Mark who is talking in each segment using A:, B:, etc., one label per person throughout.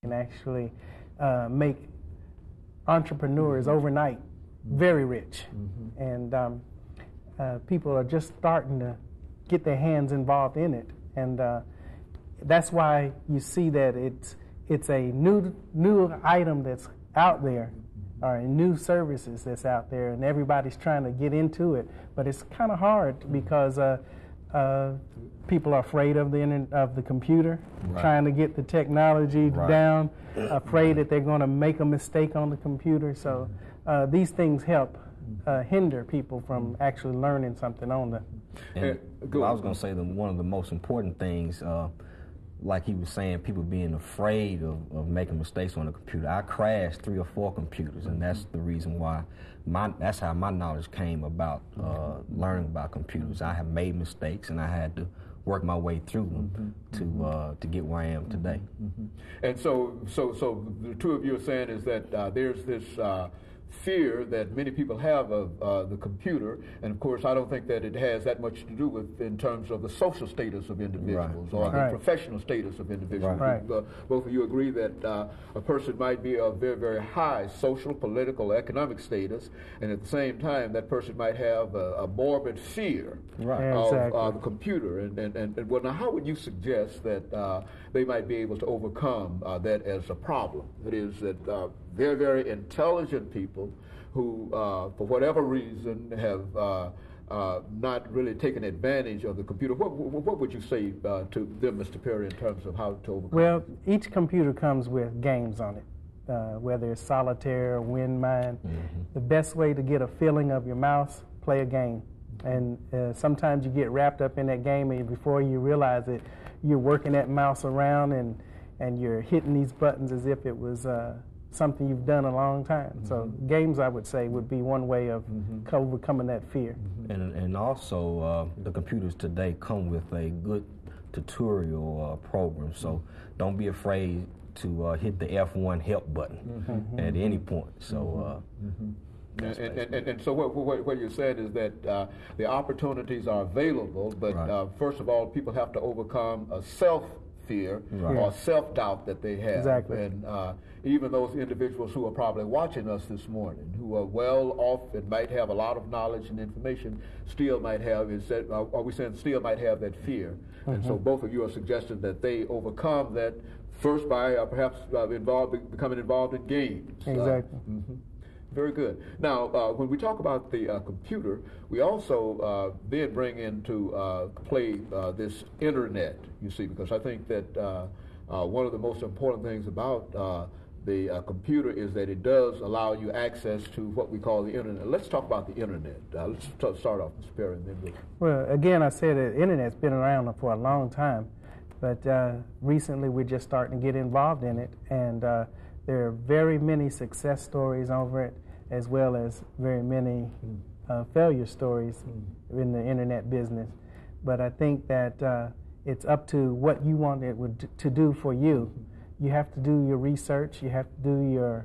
A: can actually make entrepreneurs overnight very rich. And people are just starting to get their hands involved in it. And that's why you see that it's a new item that's out there, or new services that's out there, and everybody's trying to get into it. But it's kind of hard because people are afraid of the computer, trying to get the technology down, afraid that they're going to make a mistake on the computer. So these things help hinder people from actually learning something on them.
B: And I was going to say that one of the most important things, like he was saying, people being afraid of making mistakes on the computer. I crashed 3 or 4 computers, and that's the reason why that's how my knowledge came about learning about computers. I have made mistakes, and I had to work my way through them to get where I am today.
C: And so the two of you are saying is that there's this fear that many people have of the computer, and of course I don't think that it has that much to do with in terms of the social status of individuals or the professional status of individuals. Both of you agree that a person might be of very, very high social, political, economic status, and at the same time that person might have a morbid fear of the computer. And well, now how would you suggest that they might be able to overcome that as a problem? That is that very, very intelligent people who, for whatever reason, have not really taken advantage of the computer. What would you say to them, Mr. Perry, in terms of how to overcome?
A: Well, each computer comes with games on it, whether it's solitaire or win mine. The best way to get a feeling of your mouse, play a game. And sometimes you get wrapped up in that game, and before you realize it, you're working that mouse around and you're hitting these buttons as if it was something you've done a long time. So games, I would say, would be one way of overcoming that fear.
B: And also, the computers today come with a good tutorial program, so don't be afraid to hit the F1 help button at any point. So.
C: And so what you said is that the opportunities are available, but first of all, people have to overcome a self-fear or self-doubt that they have. And even those individuals who are probably watching us this morning, who are well off and might have a lot of knowledge and information, still might have, are we saying still might have that fear? And so both of you are suggesting that they overcome that first by perhaps becoming involved in games. Very good. Now, when we talk about the computer, we also then bring into play this internet, you see, because I think that one of the most important things about the computer is that it does allow you access to what we call the internet. Let's talk about the internet. Let's start off, Mr. Perry, and then we'll...
A: Well, again, I said that internet's been around for a long time, but recently we're just starting to get involved in it, and there are very many success stories over it, as well as very many failure stories in the internet business. But I think that it's up to what you want it to do for you. You have to do your research. You have to do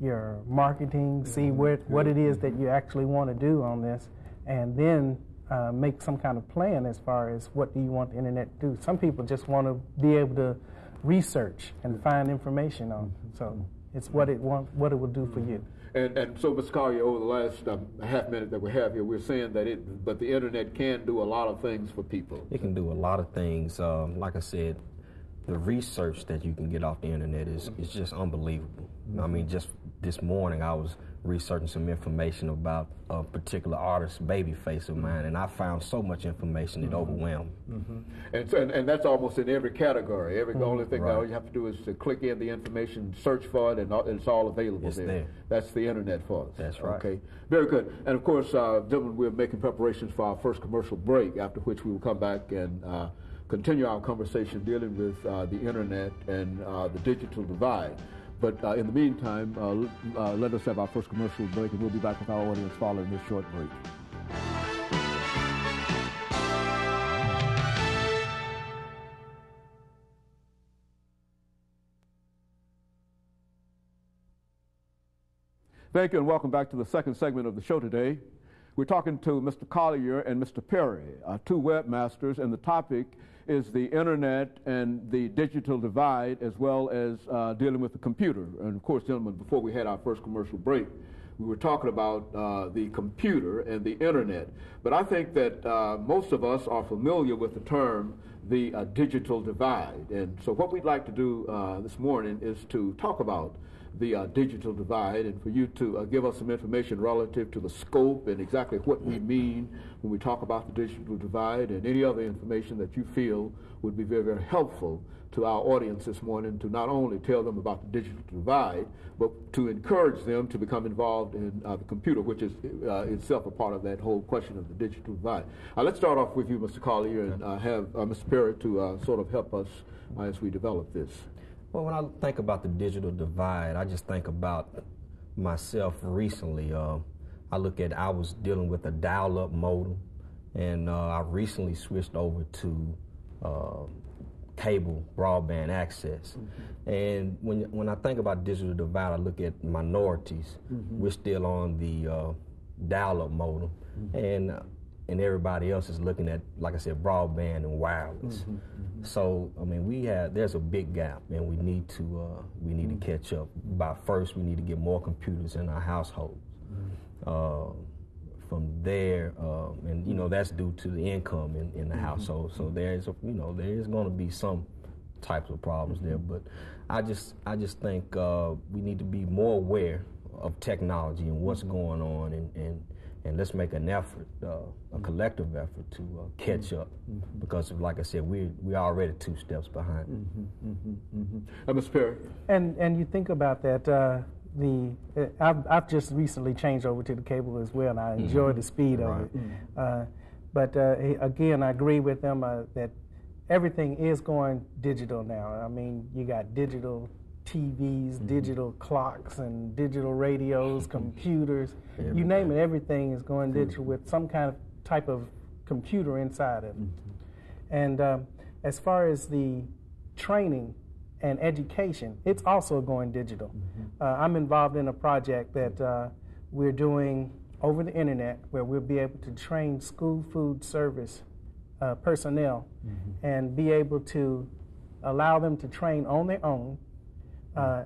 A: your marketing, see what it is that you actually want to do on this, and then make some kind of plan as far as what do you want the internet to do. Some people just want to be able to research and find information on. So it's what it will do for you.
C: And so, Mr. Collier, over the last half minute that we have here, we're saying that but the internet can do a lot of things for people.
B: It can do a lot of things. Like I said, the research that you can get off the internet is just unbelievable. I mean, just this morning I was researching some information about a particular artist's baby face of mine, and I found so much information it overwhelmed me.
C: And that's almost in every category. The only thing all you have to do is to click in the information, search for it, and it's all available there. That's the internet for us.
B: That's right.
C: Okay, very good. And of course, gentlemen, we're making preparations for our first commercial break, after which we will come back and continue our conversation dealing with the internet and the digital divide. But in the meantime, let us have our first commercial break, and we'll be back with our audience following this short break. Thank you, and welcome back to the second segment of the show today. We're talking to Mr. Collier and Mr. Perry, two webmasters, and the topic is the internet and the digital divide, as well as dealing with the computer. And of course, gentlemen, before we had our first commercial break, we were talking about the computer and the internet. But I think that most of us are familiar with the term the digital divide. And so what we'd like to do this morning is to talk about the digital divide, and for you to give us some information relative to the scope and exactly what we mean when we talk about the digital divide, and any other information that you feel would be very, very helpful to our audience this morning, to not only tell them about the digital divide, but to encourage them to become involved in the computer, which is itself a part of that whole question of the digital divide. Let's start off with you, Mr. Collier, and have Mr. Perry to sort of help us as we develop this.
B: Well, when I think about the digital divide, I just think about myself recently. I was dealing with a dial-up modem, and I recently switched over to cable broadband access. And when I think about digital divide, I look at minorities. We're still on the dial-up modem, and everybody else is looking at, like I said, broadband and wireless. So, I mean, there's a big gap, and we need to catch up. By first, we need to get more computers in our households. From there, and that's due to the income in the household. So there is going to be some types of problems there. But I just think we need to be more aware of technology and what's going on, and let's make an effort, a collective effort to catch up, because like I said, we're already 2 steps behind.
C: Mr. Perry?
A: And you think about that, I've just recently changed over to the cable as well, and I enjoy the speed of it. But again, I agree with them that everything is going digital now. I mean, you got digital TVs, digital clocks, and digital radios, computers, you name it, everything is going digital with some kind of type of computer inside of it. And as far as the training and education, it's also going digital. I'm involved in a project that we're doing over the internet, where we'll be able to train school food service personnel and be able to allow them to train on their own,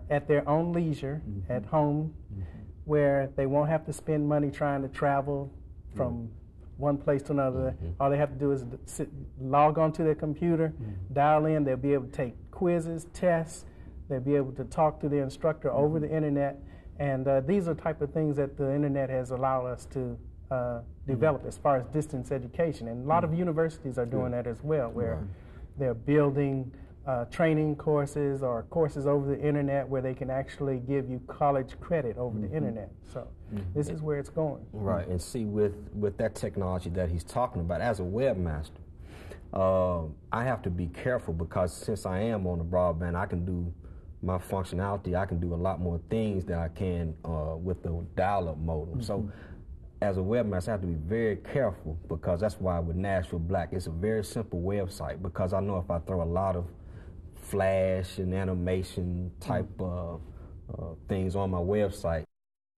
A: at their own leisure, at home, where they won't have to spend money trying to travel from one place to another. All they have to do is log onto their computer, dial in. They'll be able to take quizzes, tests. They'll be able to talk to their instructor over the internet. And these are the type of things that the internet has allowed us to develop as far as distance education. And a lot of universities are doing that as well, where they're building training courses or courses over the internet where they can actually give you college credit over the internet. So this is where it's going.
B: Right, and see, with that technology that he's talking about, as a webmaster, I have to be careful, because since I am on the broadband, I can do my functionality, I can do a lot more things than I can with the dial-up modem. So as a webmaster, I have to be very careful, because that's why with Nashville Black, it's a very simple website, because I know if I throw a lot of flash and animation type things on my website,